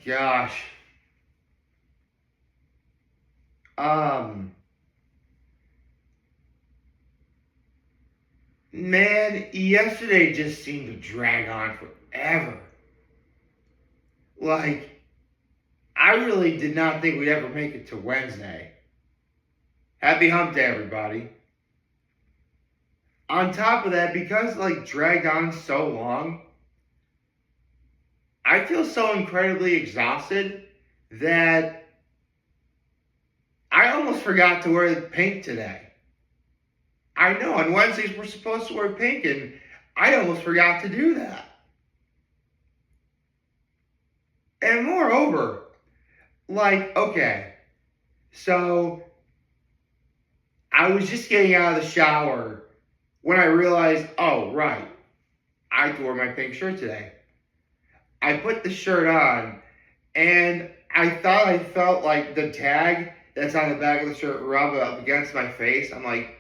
gosh. Um, Man, yesterday just seemed to drag on forever. Like, I really did not think we'd ever make it to Wednesday. Happy hump day, everybody. On top of that, because like dragged on so long, I feel so incredibly exhausted that I almost forgot to wear pink today. I know on Wednesdays we're supposed to wear pink, and I almost forgot to do that. And moreover, like, okay, so I was just getting out of the shower when I realized, oh, right, I wore my pink shirt today. I put the shirt on, and I thought I felt like the tag that's on the back of the shirt rub up against my face. I'm like,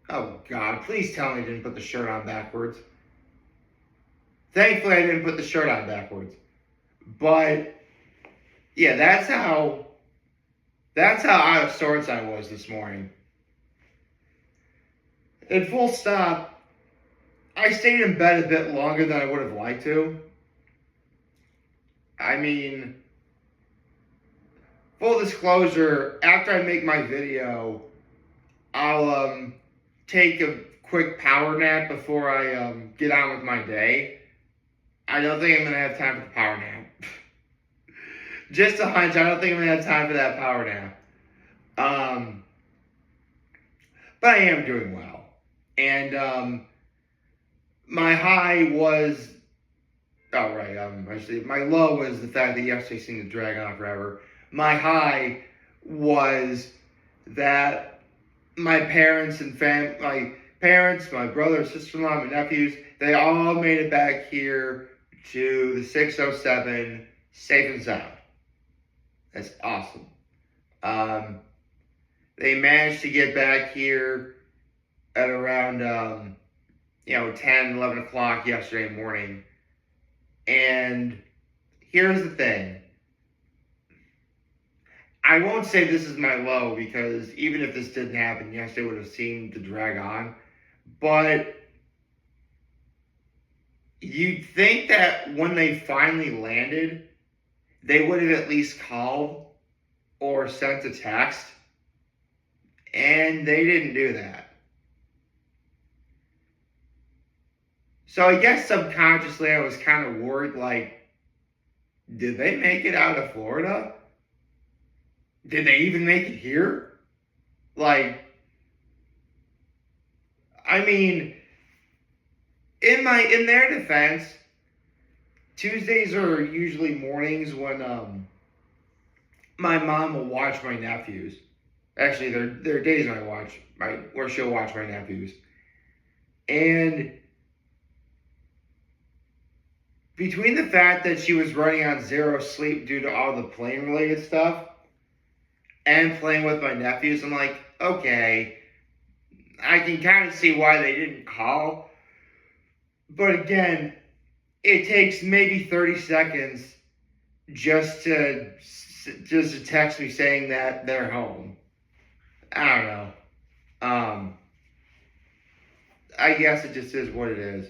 oh, God, please tell me I didn't put the shirt on backwards. Thankfully, I didn't put the shirt on backwards. But, yeah, that's how out of sorts I was this morning. And full stop, I stayed in bed a bit longer than I would have liked to. I mean, full disclosure, after I make my video, I'll take a quick power nap before I get on with my day. I don't think I'm going to have time for the power nap. Just a hunch, I don't think I'm going to have time for that power nap. But I am doing well. And my high was, actually, my low was the fact that yesterday seemed to drag on forever. My high was that my parents and my parents, my brother, sister-in-law, my nephews, they all made it back here to the 607 safe and sound. That's awesome. They managed to get back here at around 10, 11 o'clock yesterday morning. And here's the thing. I won't say this is my low, because even if this didn't happen yesterday, it would have seemed to drag on. But you'd think that when they finally landed, they would have at least called or sent a text. And they didn't do that. So I guess subconsciously I was kind of worried, like, did they make it out of Florida? Did they even make it here? Like, I mean, in their defense, Tuesdays are usually mornings when my mom will watch my nephews. Actually, there are days when where she'll watch my nephews. And between the fact that she was running on zero sleep due to all the plane-related stuff and playing with my nephews, I'm like, okay, I can kind of see why they didn't call. But again, it takes maybe 30 seconds just to text me saying that they're home. I don't know. I guess it just is what it is.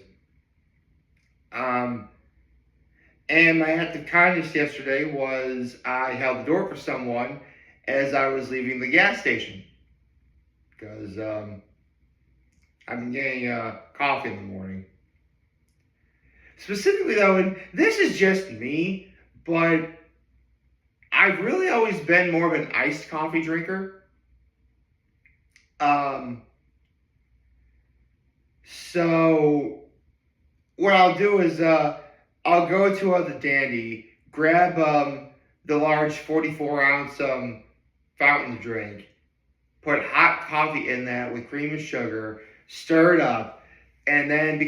And my act of kindness yesterday was I held the door for someone as I was leaving the gas station. Because I've been getting coffee in the morning. Specifically though, and this is just me, but I've really always been more of an iced coffee drinker. So what I'll do is I'll go to the Dandy, grab the large 44-ounce fountain drink, put hot coffee in that with cream and sugar, stir it up, and then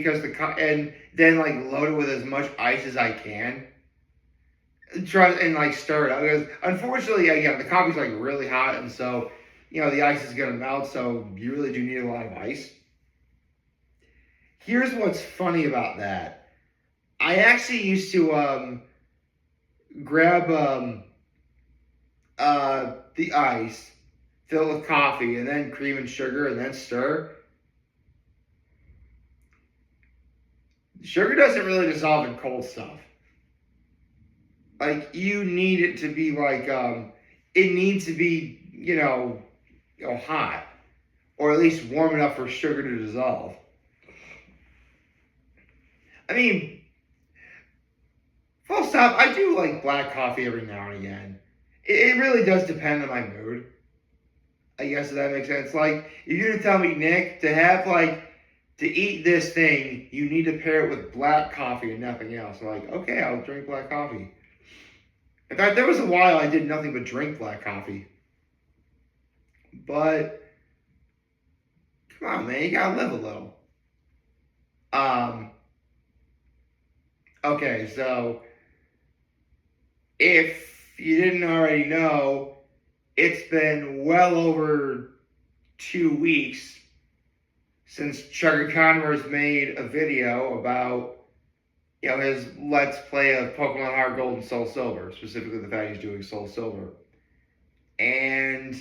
load it with as much ice as I can. Try and stir it up, because unfortunately, again, the coffee's really hot, and so the ice is gonna melt. So you really do need a lot of ice. Here's what's funny about that. I actually used to grab the ice, fill it with coffee, and then cream and sugar, and then stir. Sugar doesn't really dissolve in cold stuff. Like you need it to be like it needs to be hot or at least warm enough for sugar to dissolve. I mean, full stop. I do like black coffee every now and again. It really does depend on my mood. I guess if that makes sense. Like if you're gonna tell me, Nick, to eat this thing, you need to pair it with black coffee and nothing else. I'm like, okay, I'll drink black coffee. In fact, there was a while I did nothing but drink black coffee. But come on, man, you gotta live a little. Um, okay, so if you didn't already know, it's been well over 2 weeks since Chuggaaconroy's made a video about his Let's Play of Pokemon Heart Gold and Soul Silver, specifically the fact he's doing Soul Silver. And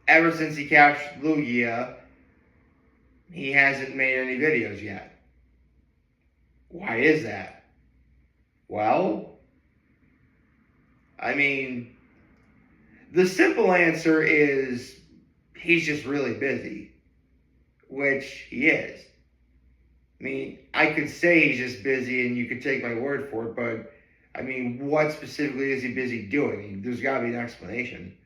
ever since he captured Lugia, he hasn't made any videos yet. Why is that? Well, I mean, the simple answer is he's just really busy, which he is. I mean, I could say he's just busy and you could take my word for it, but I mean, what specifically is he busy doing? There's got to be an explanation.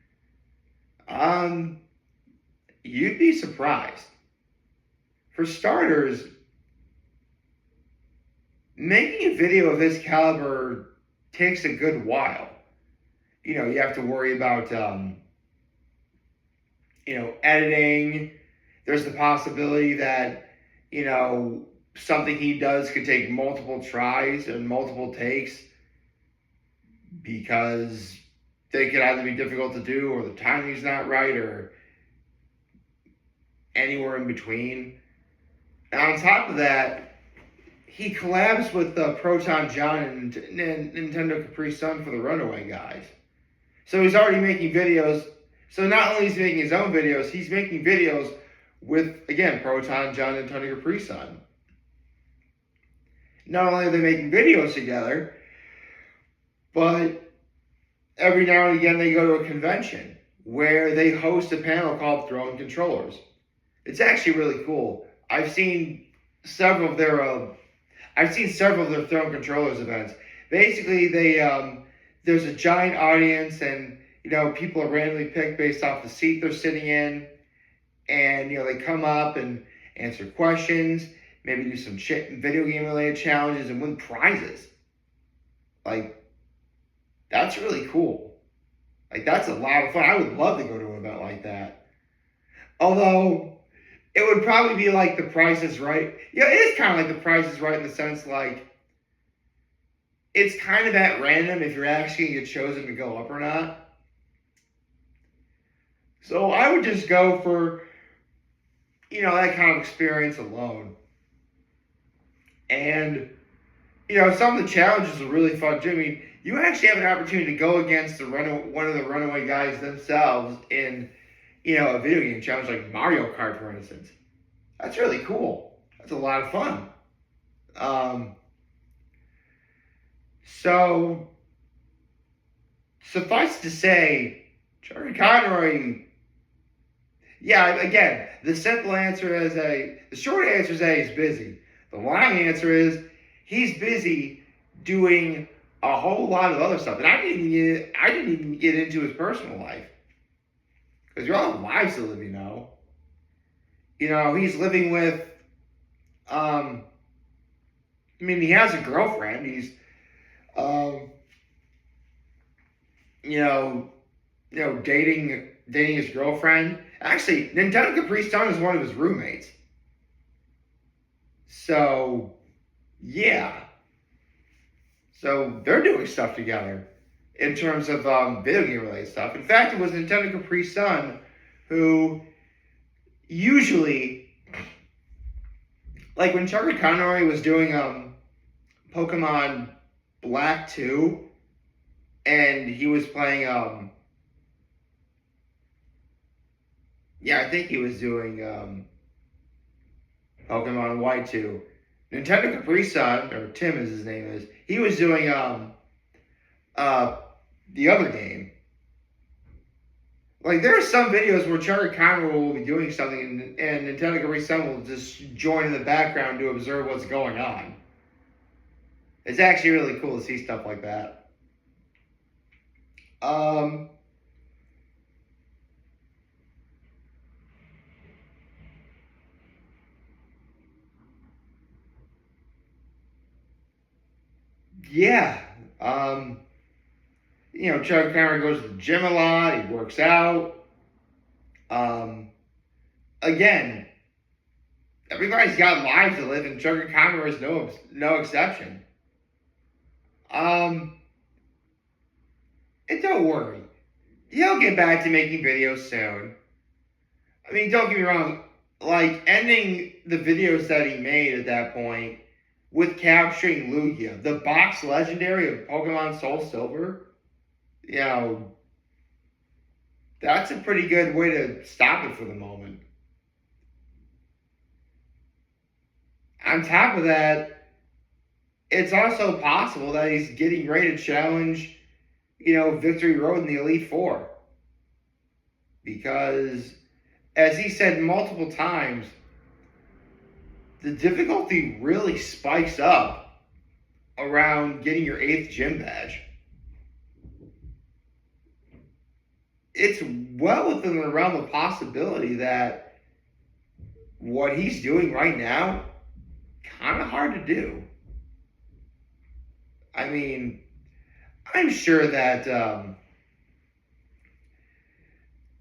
You'd be surprised. For starters, making a video of this caliber takes a good while. You have to worry about, editing. There's the possibility that, something he does could take multiple tries and multiple takes because they could either be difficult to do or the timing's not right or anywhere in between. And on top of that, he collabs with Proton John and Nintendo Capri Sun for the Runaway guys. So he's already making videos. So not only is he making his own videos, he's making videos with, again, Proton John and Nintendo Capri Sun. Not only are they making videos together, but every now and again they go to a convention where they host a panel called Throwing Controllers. It's actually really cool. I've seen several of their Throwing Controllers events. Basically, there's a giant audience, and people are randomly picked based off the seat they're sitting in, and they come up and answer questions, maybe do some video game related challenges, and win prizes. Like, that's really cool. Like, that's a lot of fun. I would love to go to an event like that. Although, it would probably be like The Price is Right. Yeah, it is kind of like The Price is Right in the sense like, it's kind of at random if you're actually going to get chosen to go up or not. So I would just go for, that kind of experience alone. And, some of the challenges are really fun too. I mean, you actually have an opportunity to go against one of the Runaway guys themselves in, a video game challenge like Mario Kart, for instance. That's really cool. That's a lot of fun. So, suffice to say, Chuggaaconroy, yeah, again, the short answer is he's busy. The long answer is he's busy doing a whole lot of other stuff. And I didn't even get into his personal life. Because you all have lives to live, he's living with, he has a girlfriend. He's, dating his girlfriend. Actually, Nintendo Capri Sun is one of his roommates. So, yeah. So, they're doing stuff together in terms of video game related stuff. In fact, it was Nintendo Capri Sun who usually, like when Chuggaaconroy was doing Pokemon Black 2, and he was playing, yeah, I think he was doing, Pokemon White 2. Nintendo Capri Sun, or Tim as his name is, he was doing, uh, the other game. Like, there are some videos where Chuggaaconroy will be doing something, and Nintendo Capri Sun will just join in the background to observe what's going on. It's actually really cool to see stuff like that. Yeah. Chuggaaconroy goes to the gym a lot. He works out. Um, Again, everybody's got lives to live, and Chuggaaconroy is no exception. Um, and don't worry, he'll get back to making videos soon. I mean, don't get me wrong. Like, ending the videos that he made at that point with capturing Lugia, the box legendary of Pokemon Soul Silver, you know, that's a pretty good way to stop it for the moment. On top of that, it's also possible that he's getting ready to challenge, Victory Road in the Elite Four. Because, as he said multiple times, the difficulty really spikes up around getting your 8th gym badge. It's well within the realm of possibility that what he's doing right now, kind of hard to do. I mean, I'm sure that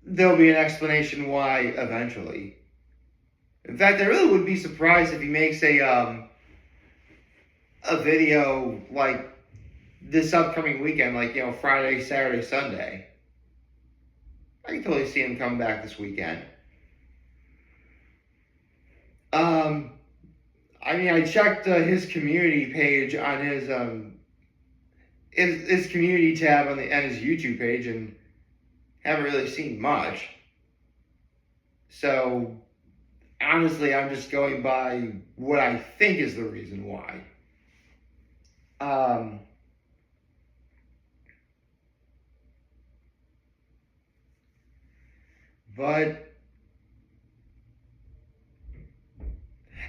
there'll be an explanation why eventually. In fact, I really would be surprised if he makes a video like this upcoming weekend, like Friday, Saturday, Sunday. I can totally see him come back this weekend. I mean, I checked his community page on his community tab on his YouTube page, and haven't really seen much. So honestly, I'm just going by what I think is the reason why. But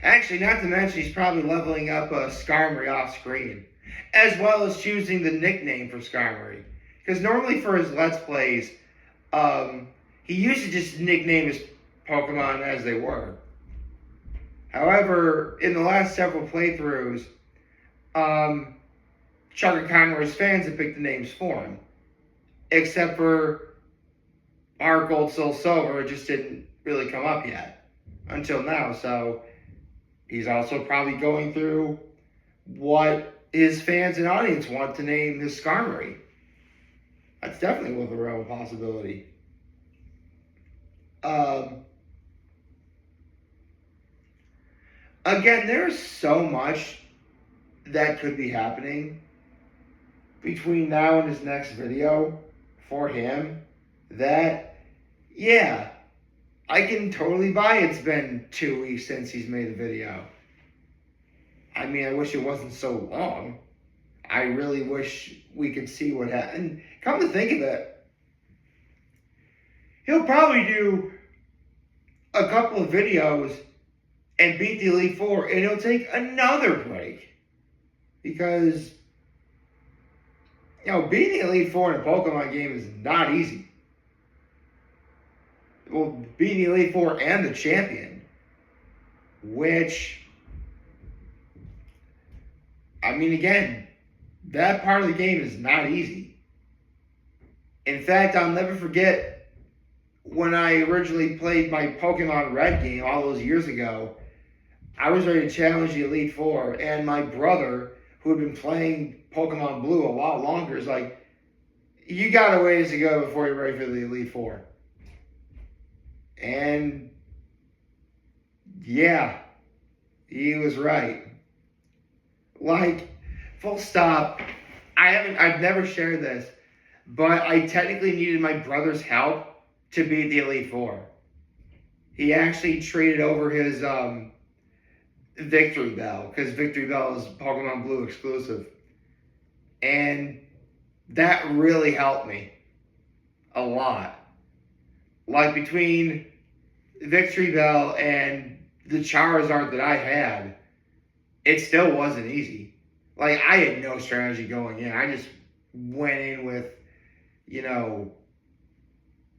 actually, not to mention, he's probably leveling up Skarmory off screen, as well as choosing the nickname for Skarmory. Because normally for his Let's Plays, he used to just nickname his Pokemon as they were. However, in the last several playthroughs, Chuggaaconroy's fans have picked the names for him. Except for Heart Gold, Soul Silver, it just didn't really come up yet. Until now, so he's also probably going through what his fans and audience want to name his Skarmory. That's definitely within the realm of possibility. Again, there's so much that could be happening between now and his next video for him that, yeah, I can totally buy it's been 2 weeks since he's made a video. I mean, I wish it wasn't so long. I really wish we could see what happened. Come to think of it, he'll probably do a couple of videos and beat the Elite Four, and he'll take another break. Because, beating the Elite Four in a Pokemon game is not easy. Well, beating the Elite Four and the champion, which, I mean, again, that part of the game is not easy. In fact, I'll never forget when I originally played my Pokemon Red game all those years ago. I was ready to challenge the Elite Four, and my brother, who had been playing Pokemon Blue a lot longer, is like, you got a ways to go before you're ready for the Elite Four. And yeah, he was right. Like, full stop. I've never shared this, but I technically needed my brother's help to beat the Elite Four. He actually traded over his Victory Bell, because Victory Bell is Pokemon Blue exclusive. And that really helped me a lot. Like between Victory Bell and the Charizard that I had, it still wasn't easy. Like, I had no strategy going in. I just went in with,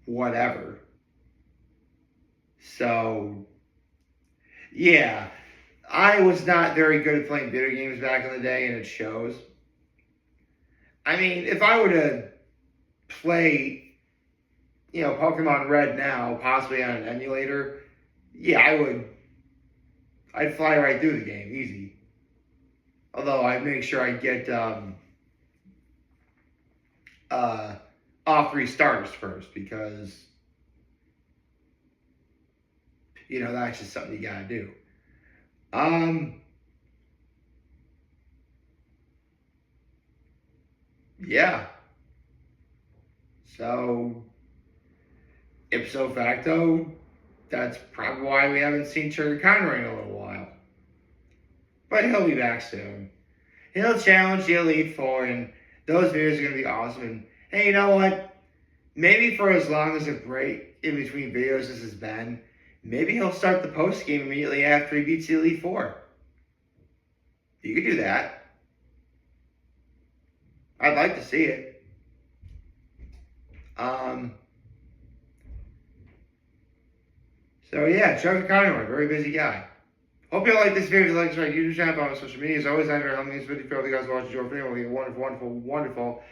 whatever. So, yeah. I was not very good at playing video games back in the day, and it shows. I mean, if I were to play, Pokemon Red now, possibly on an emulator, yeah, I would. I'd fly right through the game, easy. Although I'd make sure I get all three starters first, because, that's just something you gotta do. Yeah. So, ipso facto, that's probably why we haven't seen Chuggaaconroy in a little while. But he'll be back soon. He'll challenge the Elite Four, and those videos are going to be awesome. And hey, you know what? Maybe for as long as a break in between videos this has been, maybe he'll start the post game immediately after he beats the Elite Four. You could do that. I'd like to see it. So yeah, Chuggaaconroy, very busy guy. Hope you all like this video. If you like this, right, YouTube channel, follow on social media. As always, I'm here helping this video. If you guys watch your video, have a wonderful, wonderful, wonderful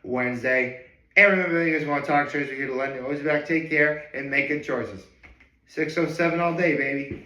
Wednesday. And remember, if you guys want to talk choices, we're here to let you always be back. Take care and make good choices. 607 all day, baby.